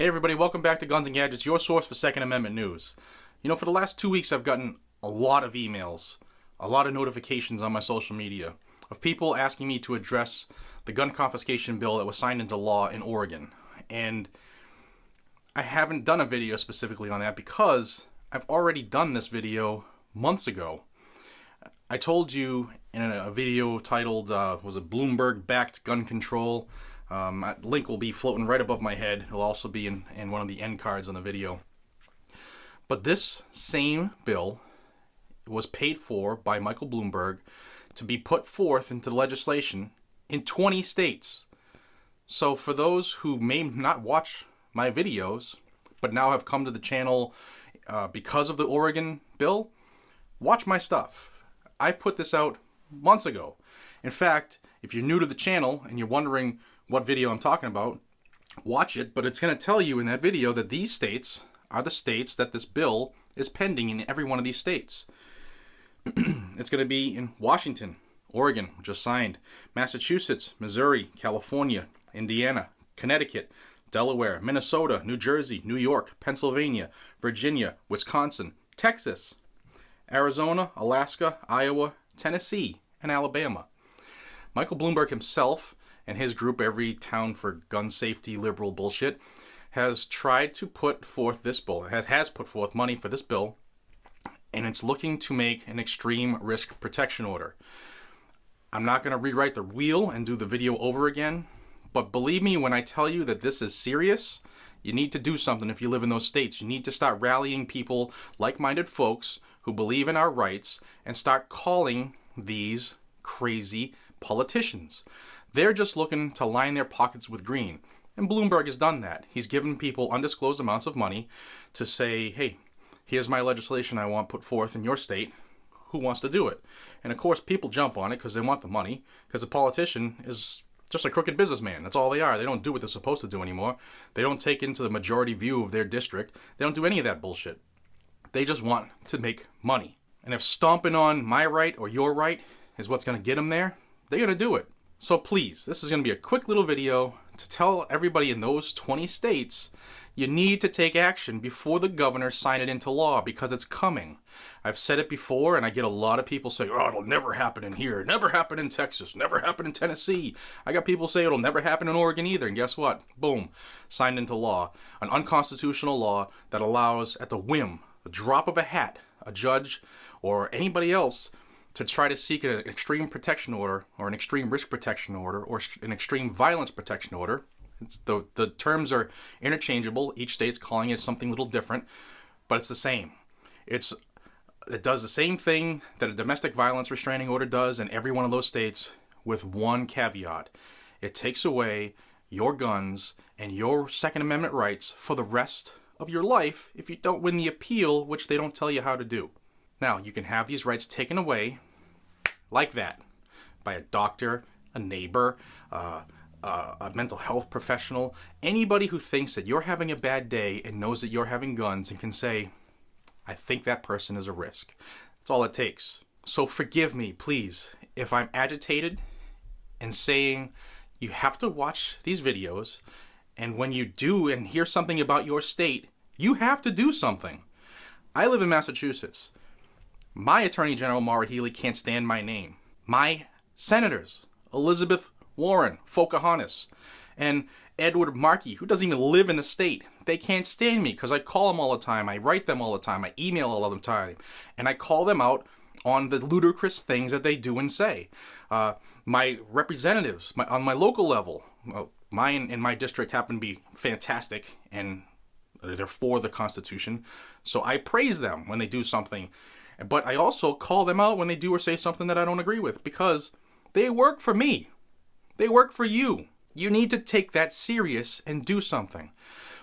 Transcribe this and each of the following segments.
Hey everybody, welcome back to Guns and Gadgets, your source for Second Amendment news. You know, for the last 2 weeks I've gotten a lot of emails, a lot of notifications on my social media of people asking me to address the gun confiscation bill that was signed into law in Oregon. And I haven't done a video specifically on that because I've already done this video months ago. I told you in a video titled, was it Bloomberg-backed gun control? Link will be floating right above my head. It'll also be in one of the end cards on the video. But this same bill was paid for by Michael Bloomberg to be put forth into legislation in 20 states. So for those who may not watch my videos, but now have come to the channel because of the Oregon bill, watch my stuff. I've put this out months ago. In fact, if you're new to the channel and you're wondering what video I'm talking about, watch it, but it's going to tell you in that video that these states are the states that this bill is pending in every one of these states. It's going to be in Washington, Oregon, which is signed, Massachusetts, Missouri, California, Indiana, Connecticut, Delaware, Minnesota, New Jersey, New York, Pennsylvania, Virginia, Wisconsin, Texas, Arizona, Alaska, Iowa, Tennessee, and Alabama. Michael Bloomberg himself and his group, Every Town for Gun Safety Liberal Bullshit, has tried to put forth this bill, has put forth money for this bill, and it's looking to make an extreme risk protection order. I'm not going to rewrite the wheel and do the video over again, but believe me when I tell you that this is serious. You need to do something if you live in those states. You need to start rallying people, like-minded folks who believe in our rights, and start calling these crazy politicians. They're just looking to line their pockets with green. And Bloomberg has done that. He's given people undisclosed amounts of money to say, hey, here's my legislation I want put forth in your state. Who wants to do it? And of course, people jump on it because they want the money, because a politician is just a crooked businessman. That's all they are. They don't do what they're supposed to do anymore. They don't take into the majority view of their district. They don't do any of that bullshit. They just want to make money. And if stomping on my right or your right is what's going to get them there, they're going to do it. So please, this is going to be a quick little video to tell everybody in those 20 states you need to take action before the governors sign it into law, because it's coming. I've said it before, and I get a lot of people say, oh, it'll never happen in here, never happen in Texas, never happen in Tennessee. I got people say it'll never happen in Oregon either, and guess what? Boom, signed into law. An unconstitutional law that allows, at the whim, the drop of a hat, a judge or anybody else to try to seek an extreme protection order or an extreme risk protection order or an extreme violence protection order. The terms are interchangeable. Each state's calling it something a little different, but it's the same. It does the same thing that a domestic violence restraining order does in every one of those states, with one caveat. It takes away your guns and your Second Amendment rights for the rest of your life if you don't win the appeal, which they don't tell you how to do. Now, you can have these rights taken away like that by a doctor, a neighbor, a mental health professional, anybody who thinks that you're having a bad day and knows that you're having guns and can say, I think that person is a risk. That's all it takes. So forgive me, please, if I'm agitated and saying you have to watch these videos, and when you do and hear something about your state, you have to do something. I live in Massachusetts. My Attorney General, Maura Healey, can't stand my name. My senators, Elizabeth Warren, Pocahontas, and Edward Markey, who doesn't even live in the state, they can't stand me because I call them all the time, I write them all the time, I email all the time, and I call them out on the ludicrous things that they do and say. My representatives on my local level, mine in my district happen to be fantastic, and they're for the Constitution, so I praise them when they do something. But I also call them out when they do or say something that I don't agree with, because they work for me. They work for you. You need to take that serious and do something.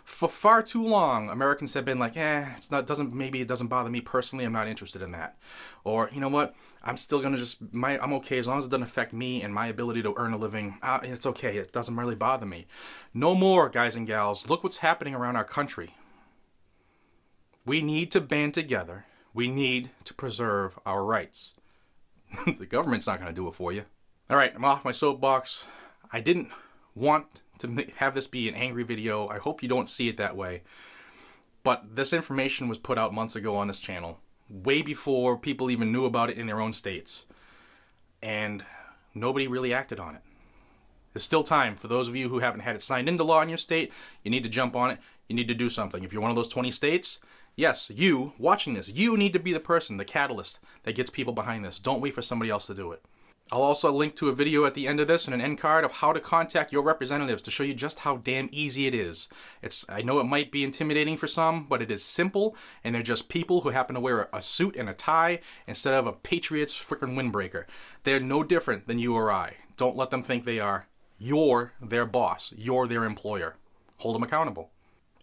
For far too long, Americans have been like, maybe it doesn't bother me personally, I'm not interested in that. Or, you know what, I'm still going to I'm okay as long as it doesn't affect me and my ability to earn a living. It's okay, it doesn't really bother me. No more, guys and gals. Look what's happening around our country. We need to band together. We need to preserve our rights. The government's not going to do it for you. All right, I'm off my soapbox. I didn't want to have this be an angry video. I hope you don't see it that way. But this information was put out months ago on this channel, way before people even knew about it in their own states. And nobody really acted on it. There's still time for those of you who haven't had it signed into law in your state. You need to jump on it. You need to do something. If you're one of those 20 states, yes, you watching this, you need to be the person, the catalyst that gets people behind this. Don't wait for somebody else to do it. I'll also link to a video at the end of this and an end card of how to contact your representatives to show you just how damn easy it is. I know it might be intimidating for some, but it is simple, and they're just people who happen to wear a suit and a tie instead of a Patriots frickin' windbreaker. They're no different than you or I. Don't let them think they are. You're their boss. You're their employer. Hold them accountable.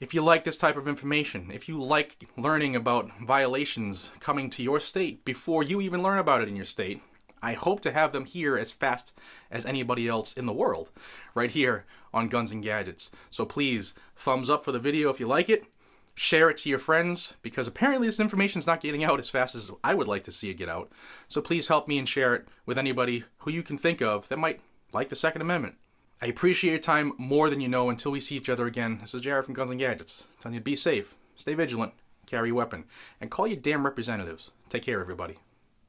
If you like this type of information, if you like learning about violations coming to your state before you even learn about it in your state, I hope to have them here as fast as anybody else in the world, right here on Guns and Gadgets. So please, thumbs up for the video if you like it. Share it to your friends, because apparently this information is not getting out as fast as I would like to see it get out. So please help me and share it with anybody who you can think of that might like the Second Amendment. I appreciate your time more than you know. Until we see each other again, this is Jared from Guns and Gadgets, telling you to be safe, stay vigilant, carry a weapon, and call your damn representatives. Take care, everybody.